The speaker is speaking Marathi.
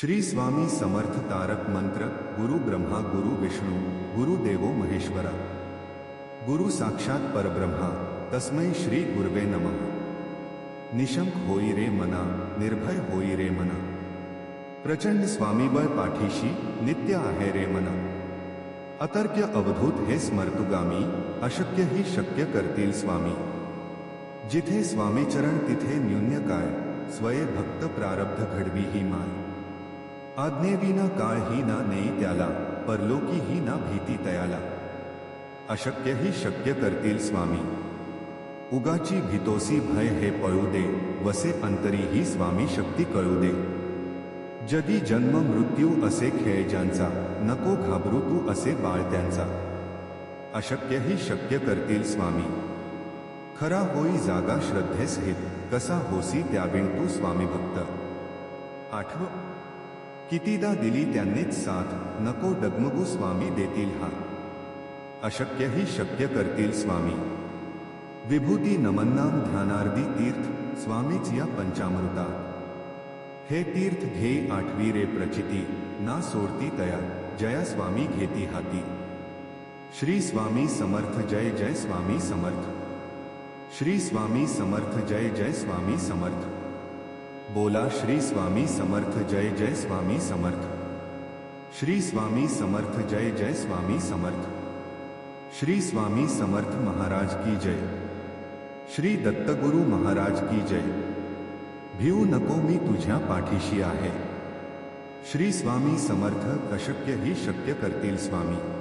श्री स्वामी समर्थ तारक मंत्र। गुरु ब्रह्मा गुरु विष्णु गुरु देवो महेश्वरा, गुरु साक्षात परब्रह्मा तस्मै श्री गुरवे नमः। निशंक होई रे मना, निर्भय होई रे मना, प्रचंड स्वामीबळ पाठीशी नित्य आहे रे मना। अतर्क्य अवधूत हे स्मर्तुगामी, अशक्य ही शक्य करतील स्वामी। जिथे स्वामी चरण तिथे न्यून्य काय, स्वये भक्त प्रारब्ध घडवी ही माय। आज्ञेविना काळ ही ना नेई त्याला, परलोकी ही ना भीती तयाला। अशक्य ही शक्य करतील स्वामी, उगाची भीतोसी भय हे पळू दे। वसे अंतरी ही स्वामी शक्ती कळू दे। जगी जन्म मृत्यू असे खेळ ज्यांचा, नको घाबरू तू असे बाळ त्यांचा। अशक्य ही शक्य करतील स्वामी, खरा होई जागा श्रद्धेस हित। कसा होसी त्याविण तू स्वामी भक्त। आठव कितीदा दिली त्यांनीच साथ, नको डगमगू स्वामी देतील हात। अशक्य ही शक्य करतील स्वामी, विभूती नमन्नाम ध्यानार्दी तीर्थ स्वामीच या पंचामृतात। हे तीर्थ घेई आठवी रे प्रचिती, ना सोडती तया जया स्वामी घेती हाती। श्री स्वामी समर्थ जय जय स्वामी समर्थ। श्री स्वामी समर्थ जय जय स्वामी समर्थ। बोला श्री स्वामी समर्थ जय जय स्वामी समर्थ। श्री स्वामी समर्थ जय जय स्वामी समर्थ। श्री स्वामी समर्थ महाराज की जय। श्री दत्तगुरु महाराज की जय। भिऊ नको मी तुझ्या पाठीशी आहे। श्री स्वामी समर्थ, अशक्य ही शक्य करतील स्वामी।